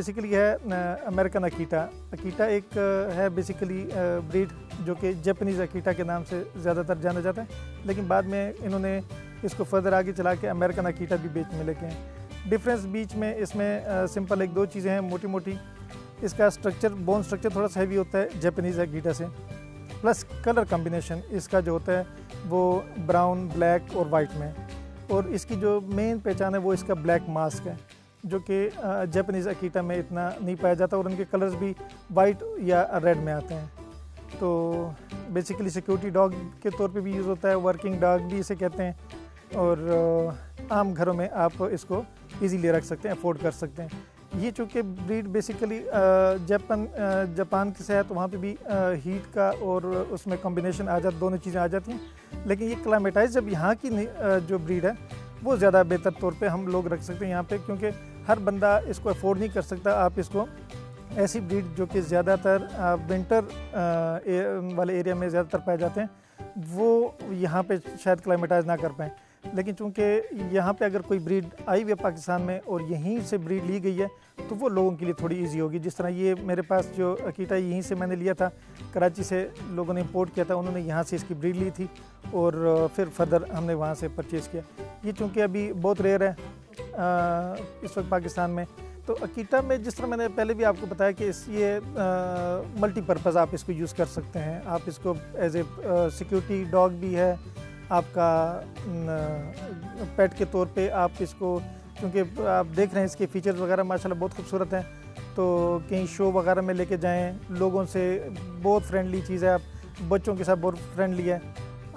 Basically है American Akita. Akita एक है बेसिकली ब्रीड जो कि जापानीज़ अकीटा के नाम से ज़्यादातर जाना जाता है, लेकिन बाद में इन्होंने इसको फर्दर आगे चला के अमेरिकन अकीटा भी बेच में लेके हैं। डिफरेंस बीच में इसमें सिंपल एक दो चीज़ें हैं मोटी मोटी। इसका स्ट्रक्चर, बोन स्ट्रक्चर थोड़ा सा हैवी होता है जापानीज़ अकीटा से, प्लस कलर कम्बिनेशन इसका जो होता है वो ब्राउन, ब्लैक और वाइट में। और इसकी जो मेन पहचान है वो इसका ब्लैक मास्क है, जो कि जापानीज़ अकीटा में इतना नहीं पाया जाता, और उनके कलर्स भी वाइट या रेड में आते हैं। तो बेसिकली सिक्योरिटी डॉग के तौर पे भी यूज़ होता है, वर्किंग डॉग भी इसे कहते हैं, और आम घरों में आप इसको इजीली रख सकते हैं, अफोर्ड कर सकते हैं। ये चूँकि ब्रीड बेसिकली जापान से है, तो वहाँ पे भी हीट का और उसमें कॉम्बिनेशन आ जाता, दोनों चीज़ें आ जाती हैं। लेकिन ये क्लाइमेटाइज जब यहाँ की जो ब्रीड है वो ज़्यादा बेहतर तौर पे हम लोग रख सकते हैं यहाँ पे, क्योंकि हर बंदा इसको अफोर्ड नहीं कर सकता। आप इसको ऐसी ब्रीड जो कि ज़्यादातर विंटर वाले एरिया में ज़्यादातर पाए जाते हैं, वो यहाँ पे शायद क्लाइमेटाइज ना कर पाएँ। लेकिन चूँकि यहाँ पे अगर कोई ब्रीड आई हुई है पाकिस्तान में और यहीं से ब्रीड ली गई है, तो वो लोगों के लिए थोड़ी इजी होगी। जिस तरह ये मेरे पास जो अकीटा यहीं से मैंने लिया था, कराची से लोगों ने इंपोर्ट किया था, उन्होंने यहाँ से इसकी ब्रीड ली थी और फिर फर्दर हमने वहाँ से परचेज़ किया। ये चूँकि अभी बहुत रेयर है इस वक्त पाकिस्तान में, तो अकीटा में जिस तरह मैंने पहले भी आपको बताया कि ये मल्टीपर्पज़ आप इसको यूज़ कर सकते हैं। आप इसको एज ए सिक्योरिटी डॉग भी है, आपका पेट के तौर पे आप इसको, क्योंकि आप देख रहे हैं इसके फीचर्स वगैरह माशाल्लाह बहुत खूबसूरत हैं, तो कहीं शो वगैरह में लेके जाएं, लोगों से बहुत फ्रेंडली चीज़ है, आप बच्चों के साथ बहुत फ्रेंडली है।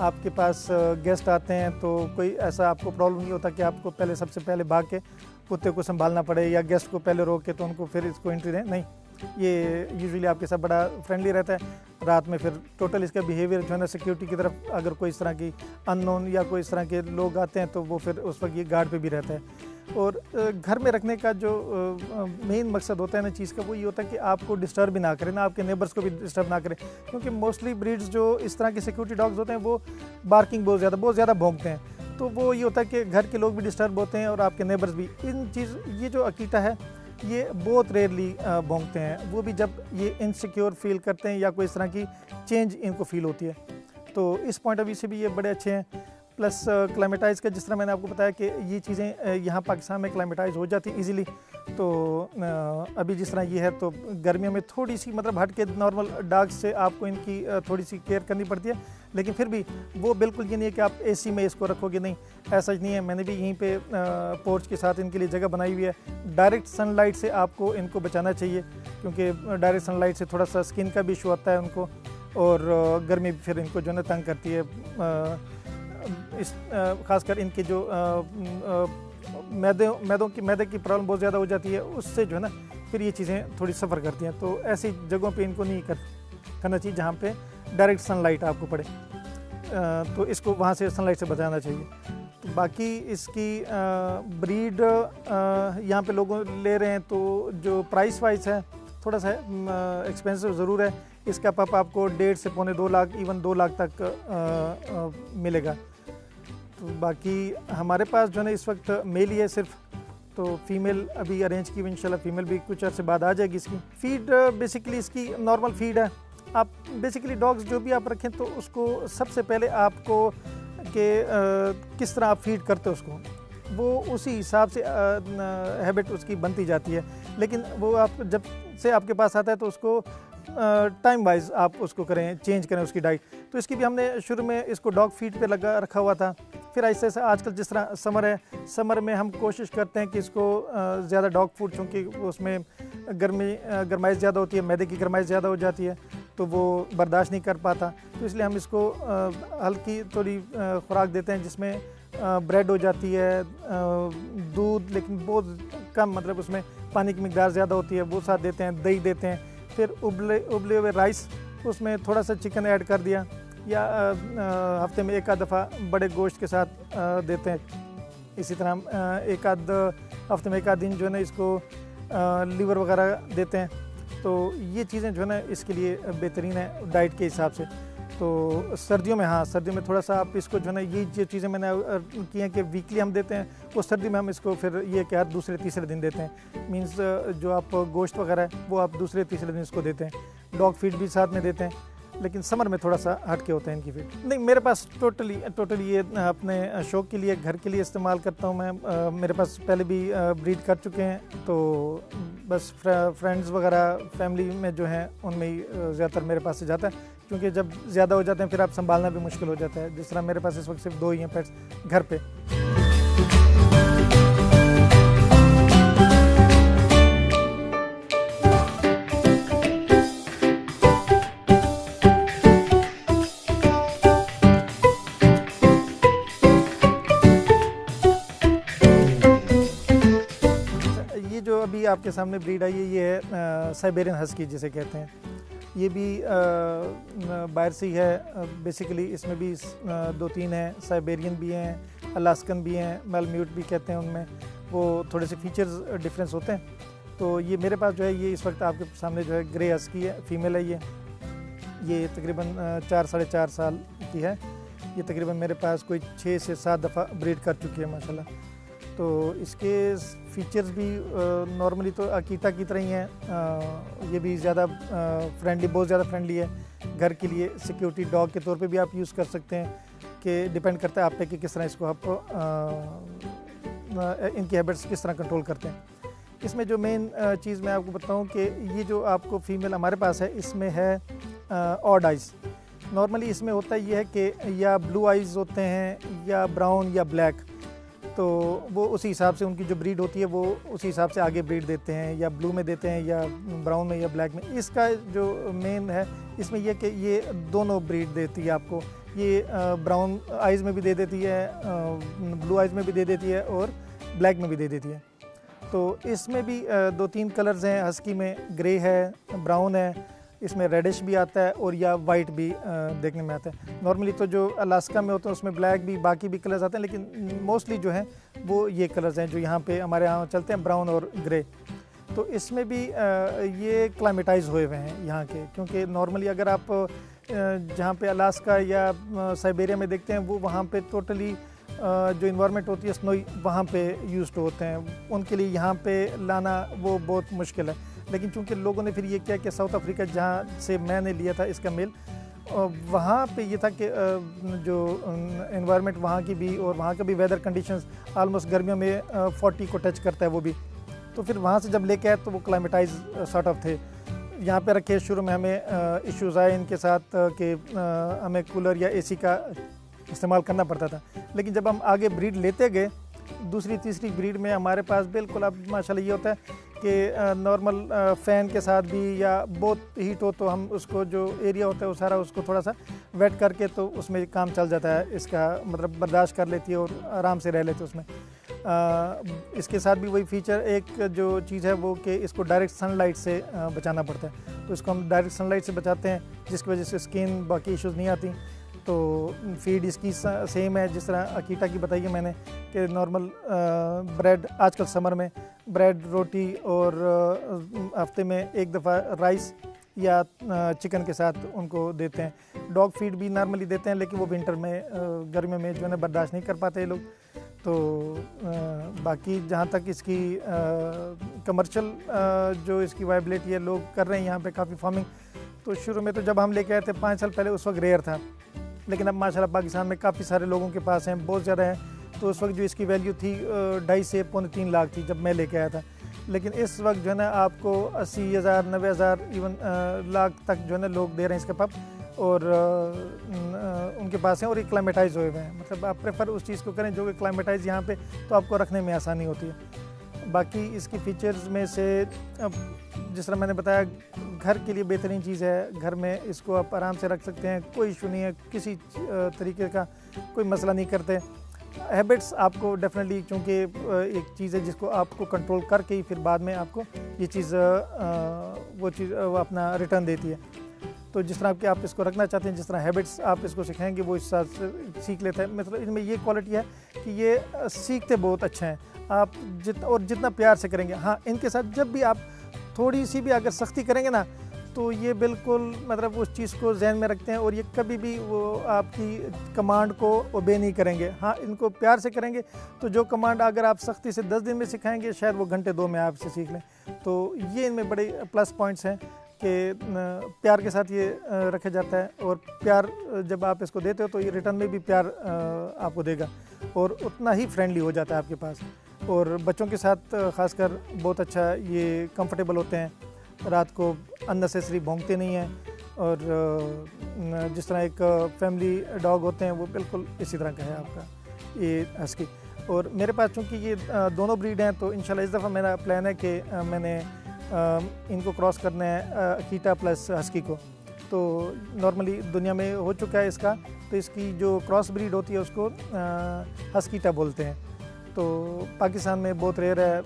आपके पास गेस्ट आते हैं तो कोई ऐसा आपको प्रॉब्लम नहीं होता कि आपको पहले सबसे पहले भाग के कुत्ते को संभालना पड़े या गेस्ट को पहले रोक के तो उनको फिर इसको एंट्री दें। नहीं, ये यूजुअली आपके साथ बड़ा फ्रेंडली रहता है। रात में फिर टोटल इसका बिहेवियर जो है ना सिक्योरिटी की तरफ, अगर कोई इस तरह की अननोन या कोई इस तरह के लोग आते हैं तो वो फिर उस वक्त ये गार्ड पे भी रहता है। और घर में रखने का जो मेन मकसद होता है ना चीज़ का, वो ये होता है कि आपको डिस्टर्ब भी ना करें, ना आपके नेबर्स को भी डिस्टर्ब ना करें, क्योंकि मोस्टली ब्रीड्स जो इस तरह के सिक्योरिटी डॉग्स होते हैं वो बार्किंग बहुत ज़्यादा भौंकते हैं, तो वो ये होता है कि घर के लोग भी डिस्टर्ब होते हैं और आपके नेबर्स भी। ये जो अकीटा है ये बहुत रेयरली भौंकते हैं, वो भी जब ये इनसिक्योर फील करते हैं या कोई इस तरह की चेंज इनको फील होती है। तो इस पॉइंट ऑफ व्यू से भी ये बड़े अच्छे हैं। प्लस क्लाइमेटाइज का, जिस तरह मैंने आपको बताया कि ये चीज़ें यहाँ पाकिस्तान में क्लाइमेटाइज हो जाती इजीली, तो अभी जिस तरह ये है तो गर्मियों में थोड़ी सी मतलब हट के नॉर्मल डॉग्स से आपको इनकी थोड़ी सी केयर करनी पड़ती है, लेकिन फिर भी वो बिल्कुल ये नहीं है कि आप एसी में इसको रखोगे, नहीं, ऐसा नहीं है। मैंने भी यहीं पे पोर्च के साथ इनके लिए जगह बनाई हुई है। डायरेक्ट सनलाइट से आपको इनको बचाना चाहिए, क्योंकि डायरेक्ट सनलाइट से थोड़ा सा स्किन का भी इशू आता है उनको, और गर्मी फिर इनको जो है ना तंग करती है। इस खासकर इनके जो मैदे की प्रॉब्लम बहुत ज़्यादा हो जाती है, उससे जो है ना फिर ये चीज़ें थोड़ी सफ़र करती हैं। तो ऐसी जगहों पे इनको नहीं करना चाहिए जहाँ पे डायरेक्ट सनलाइट आपको पड़े, तो इसको वहाँ से सनलाइट से बचाना चाहिए। तो बाकी इसकी ब्रीड यहाँ पे लोग ले रहे हैं, तो जो प्राइस वाइज है थोड़ा सा एक्सपेंसिव ज़रूर है। इसका पप आपको 1.5 से पौने 2 लाख, इवन 2 लाख तक मिलेगा। तो बाकी हमारे पास जो है ना इस वक्त मेल ही है सिर्फ, तो फीमेल अभी अरेंज की हुई, इंशाल्लाह फीमेल भी कुछ अर्से बाद आ जाएगी। इसकी फीड बेसिकली इसकी नॉर्मल फीड है। आप बेसिकली डॉग्स जो भी आप रखें तो उसको सबसे पहले आपको कि किस तरह आप फीड करते हो उसको, वो उसी हिसाब से हैबिट उसकी बनती जाती है। लेकिन वो आप जब से आपके पास आता है तो उसको टाइम वाइज आप उसको करें, चेंज करें उसकी डाइट। तो इसकी भी हमने शुरू में इसको डॉग फीड पे रखा हुआ था, फिर ऐसे ऐसे आजकल जिस तरह समर है, समर में हम कोशिश करते हैं कि इसको ज़्यादा डॉग फूड, चूँकि उसमें गर्माइश ज़्यादा होती है, मैदे की गर्माइश ज़्यादा हो जाती है, तो वो बर्दाश्त नहीं कर पाता, तो इसलिए हम इसको हल्की थोड़ी खुराक देते हैं, जिसमें ब्रेड हो जाती है, दूध लेकिन बहुत कम, मतलब उसमें पानी की मिकदार ज़्यादा होती है, वो साथ देते हैं, दही देते हैं, फिर उबले हुए राइस, उसमें थोड़ा सा चिकन ऐड कर दिया, या हफ्ते में एक आध दफ़ा बड़े गोश्त के साथ देते हैं। इसी तरह एक आध हफ्ते में एक आध दिन जो है ना इसको लीवर वगैरह देते हैं। तो ये चीज़ें जो है ना इसके लिए बेहतरीन है डाइट के हिसाब से। तो सर्दियों में, हाँ सर्दियों में थोड़ा सा आप इसको जो है ना, ये जो चीज़ें मैंने की हैं कि वीकली हम देते हैं, वो सर्दी में हम इसको फिर ये कि हर दूसरे तीसरे दिन देते हैं। मींस जो आप गोश्त वगैरह है वो आप दूसरे तीसरे दिन इसको देते हैं। डॉग फीड भी साथ में देते हैं, लेकिन समर में थोड़ा सा हटके होते हैं इनकी फीड। नहीं, मेरे पास टोटली ये अपने शौक़ के लिए, घर के लिए इस्तेमाल करता हूँ मैं। मेरे पास पहले भी ब्रीड कर चुके हैं, तो बस फ्रेंड्स वगैरह फैमिली में जो हैं उनमें ही ज़्यादातर मेरे पास से जाता है, क्योंकि जब ज़्यादा हो जाते हैं फिर आप संभालना भी मुश्किल हो जाता है। जिस तरह मेरे पास इस वक्त सिर्फ 2 ही हैं पेट्स घर पे। ये जो अभी आपके सामने ब्रीड आई है, ये है साइबेरियन हस्की जिसे कहते हैं। ये भी बाहर से ही है बेसिकली। इसमें भी 2-3 हैं, साइबेरियन भी हैं, अलास्कन भी हैं, मैलम्यूट भी कहते हैं उनमें। वो थोड़े से फीचर्स डिफरेंस होते हैं। तो ये मेरे पास जो है, ये इस वक्त आपके सामने जो है ग्रे हस्की है, फीमेल है ये तकरीबन 4-4.5 साल की है। ये तकरीबन मेरे पास कोई 6 से 7 दफ़ा ब्रीड कर चुकी है माशाल्लाह। तो इसके फीचर्स भी नॉर्मली तो अकीता की तरह ही हैं। ये भी ज़्यादा फ्रेंडली, बहुत ज़्यादा फ्रेंडली है। घर के लिए सिक्योरिटी डॉग के तौर पे भी आप यूज़ कर सकते हैं, कि डिपेंड करता है आप पे कि किस तरह इसको आप इनकी हैबिट्स किस तरह कंट्रोल करते हैं। इसमें जो मेन चीज़ मैं आपको बताऊं कि ये जो आपको फ़ीमेल हमारे पास है, इसमें है ऑड आइज़। नॉर्मली इसमें होता ये है कि या ब्लू आइज़ होते हैं या ब्राउन या ब्लैक, तो वो उसी हिसाब से उनकी जो ब्रीड होती है वो उसी हिसाब से आगे ब्रीड देते हैं, या ब्लू में देते हैं या ब्राउन में या ब्लैक में। इसका जो मेन है इसमें यह कि ये दोनों ब्रीड देती है आपको। ये ब्राउन आइज़ में भी दे देती है, ब्लू आइज़ में भी दे देती है और ब्लैक में भी दे देती है। तो इसमें भी 2-3 कलर्स हैं हस्की में, ग्रे है, ब्राउन है, इसमें रेडिश भी आता है और या वाइट भी देखने में आता है। नॉर्मली तो जो अलास्का में होते हैं उसमें ब्लैक भी, बाकी भी कलर्स आते हैं, लेकिन मोस्टली जो हैं वो ये कलर्स हैं जो यहाँ पे हमारे यहाँ चलते हैं, ब्राउन और ग्रे। तो इसमें भी ये क्लाइमेटाइज हुए हुए हैं यहाँ के, क्योंकि नॉर्मली अगर आप जहाँ पे अलास्का या साइबेरिया में देखते हैं, वो वहाँ पे टोटली जो इन्वायरमेंट होती है स्नोई, वहाँ पे यूज्ड होते हैं। उनके लिए यहाँ पे लाना वो बहुत मुश्किल है। लेकिन चूंकि लोगों ने फिर ये किया कि साउथ अफ्रीका जहाँ से मैंने लिया था इसका मेल, वहाँ पे ये था कि जो इन्वायरमेंट वहाँ की भी और वहाँ का भी वेदर कंडीशंस आलमोस्ट गर्मियों में 40 को टच करता है वो भी। तो फिर वहाँ से जब लेके आए तो वो क्लाइमेटाइज सॉर्ट ऑफ थे। यहाँ पे रखे शुरू में हमें इश्यूज़ आए इनके साथ कि हमें कूलर या एसी का इस्तेमाल करना पड़ता था। लेकिन जब हम आगे ब्रीड लेते गए, दूसरी तीसरी ब्रीड में हमारे पास बिल्कुल अब माशाल्लाह ये होता है कि नॉर्मल फ़ैन के साथ भी या बहुत हीट हो तो हम उसको जो एरिया होता है वो सारा उसको थोड़ा सा वेट करके तो उसमें काम चल जाता है। इसका मतलब बर्दाश्त कर लेती है और आराम से रह लेते हैं उसमें। इसके साथ भी वही फीचर, एक जो चीज़ है वो कि इसको डायरेक्ट सनलाइट से बचाना पड़ता है। तो इसको हम डायरेक्ट सनलाइट से बचाते हैं, जिसकी वजह से स्किन बाकी इश्यूज़ नहीं आती। तो फीड इसकी सेम है जिस तरह अकीटा की बताई है मैंने, कि नॉर्मल ब्रेड, आजकल समर में ब्रेड, रोटी और हफ्ते में एक दफ़ा राइस या चिकन के साथ उनको देते हैं। डॉग फीड भी नॉर्मली देते हैं, लेकिन वो विंटर में, गर्मियों में जो है ना बर्दाश्त नहीं कर पाते ये लोग। तो बाकी जहाँ तक इसकी कमर्शियल जो इसकी वायबिलिटी है, लोग कर रहे हैं यहाँ पे काफ़ी फार्मिंग। तो शुरू में तो जब हम लेके आए थे 5 साल पहले, उस वक्त रेयर था, लेकिन अब माशाल्लाह पाकिस्तान में काफ़ी सारे लोगों के पास हैं, बहुत ज़्यादा हैं। तो उस वक्त जो इसकी वैल्यू थी 2.5 से 3 लाख थी जब मैं लेके आया था। लेकिन इस वक्त जो है ना आपको 80,000, 90,000 इवन लाख तक जो है ना लोग दे रहे हैं इसके पप, और उनके पास हैं और ये क्लाइमेटाइज हुए हुए हैं। मतलब आप प्रेफर उस चीज़ को करें जो कि क्लाइमेटाइज यहाँ पे, तो आपको रखने में आसानी होती है। बाकी इसकी फ़ीचर्स में से जिस तरह मैंने बताया, घर के लिए बेहतरीन चीज़ है। घर में इसको आप आराम से रख सकते हैं, कोई इशू नहीं है, किसी तरीके का कोई मसला नहीं करते। हैबिट्स आपको डेफिनेटली, चूँकि एक चीज़ है जिसको आपको कंट्रोल करके ही फिर बाद में आपको ये चीज़ वो चीज़ अपना रिटर्न देती है। तो जिस तरह आप इसको रखना चाहते हैं, जिस तरह हैबिट्स आप इसको सिखाएंगे वो इस हिसाब से सीख लेता है। मतलब इनमें ये क्वालिटी है कि ये सीखते बहुत अच्छे हैं। आप जितना प्यार से करेंगे, हाँ इनके साथ जब भी आप थोड़ी सी भी अगर सख्ती करेंगे ना, तो ये बिल्कुल मतलब उस चीज़ को जहन में रखते हैं और ये कभी भी वो आपकी कमांड को ओबे नहीं करेंगे। हाँ, इनको प्यार से करेंगे तो जो कमांड अगर आप सख्ती से 10 दिन में सिखाएंगे शायद वो घंटे 2 में आपसे सीख लें। तो ये इनमें बड़े प्लस पॉइंट्स हैं कि प्यार के साथ ये रखा जाता है और प्यार जब आप इसको देते हो तो ये रिटर्न में भी प्यार आपको देगा और उतना ही फ्रेंडली हो जाता है आपके पास। और बच्चों के साथ ख़ासकर बहुत अच्छा ये कंफर्टेबल होते हैं, रात को अननेसेसरी भौंकते नहीं हैं और जिस तरह एक फैमिली डॉग होते हैं वो बिल्कुल इसी तरह का है आपका ये हस्की। और मेरे पास चूँकि ये दोनों ब्रीड हैं तो इंशाल्लाह इस दफ़ा मेरा प्लान है कि मैंने इनको क्रॉस करना है अकीटा प्लस हस्की को। तो नॉर्मली दुनिया में हो चुका है इसका, तो इसकी जो क्रॉस ब्रीड होती है उसको हस्कीटा बोलते हैं। तो पाकिस्तान में बहुत रेयर है,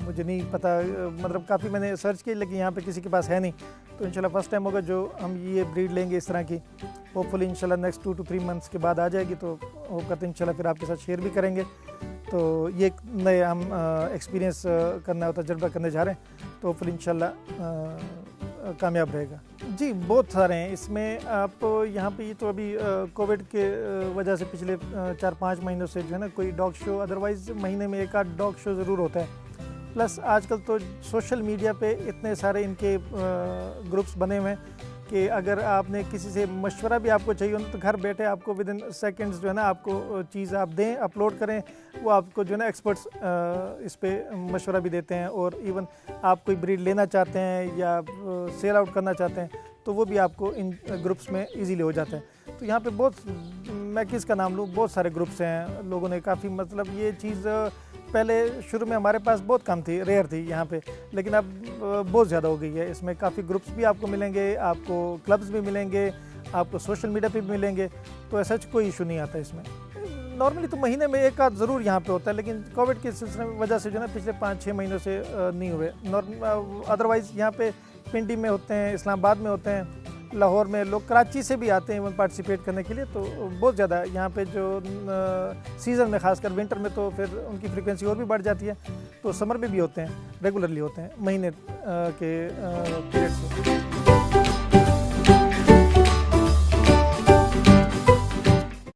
मुझे नहीं पता, मतलब काफ़ी मैंने सर्च की लेकिन यहाँ पे किसी के पास है नहीं। तो इंशाल्लाह फर्स्ट टाइम होगा जो हम ये ब्रीड लेंगे इस तरह की। होपफुली इंशाल्लाह नेक्स्ट 2 to 3 मंथ्स के बाद आ जाएगी तो होप करते हैं इंशाल्लाह फिर आपके साथ शेयर भी करेंगे। तो ये एक नए हम एक्सपीरियंस करना होता, तजुर्बा करने जा रहे हैं, तो होपफुली इंशाल्लाह कामयाब रहेगा। जी बहुत सारे हैं इसमें। आप यहाँ पे ये तो अभी कोविड के वजह से पिछले 4-5 महीनों से जो है ना कोई डॉग शो, अदरवाइज़ महीने में एक आध डॉग शो ज़रूर होता है। प्लस आजकल तो सोशल मीडिया पे इतने सारे इनके ग्रुप्स बने हुए हैं कि अगर आपने किसी से मशवरा भी आपको चाहिए हो तो घर बैठे आपको विद इन सेकेंड्स जो है ना आपको चीज़ आप दें, अपलोड करें, वो आपको जो है ना एक्सपर्ट्स इस पे मशवरा भी देते हैं। और इवन आप कोई ब्रीड लेना चाहते हैं या सेल आउट करना चाहते हैं तो वो भी आपको इन ग्रुप्स में इजीली हो जाता है। तो यहाँ पे बहुत, मैं किसका नाम लूँ, बहुत सारे ग्रुप्स हैं। लोगों ने काफ़ी, मतलब ये चीज़ पहले शुरू में हमारे पास बहुत कम थी, रेयर थी यहाँ पे, लेकिन अब बहुत ज़्यादा हो गई है। इसमें काफ़ी ग्रुप्स भी आपको मिलेंगे, आपको क्लब्स भी मिलेंगे, आपको सोशल मीडिया पे भी मिलेंगे। तो ऐसा कोई इशू नहीं आता इसमें। नॉर्मली तो महीने में एक आध ज़रूर यहाँ पे होता है, लेकिन कोविड के सिलसिले में वजह से जो है ना पिछले 5-6 महीनों से नहीं हुए। अदरवाइज़ यहाँ पे पिंडी में होते हैं, इस्लामाबाद में होते हैं, लाहौर में, लोग कराची से भी आते हैं इवन पार्टिसिपेट करने के लिए। तो बहुत ज़्यादा यहाँ पे जो सीज़न में, खासकर विंटर में तो फिर उनकी फ्रीक्वेंसी और भी बढ़ जाती है। तो समर में भी होते हैं, रेगुलरली होते हैं महीने के पीरियड से।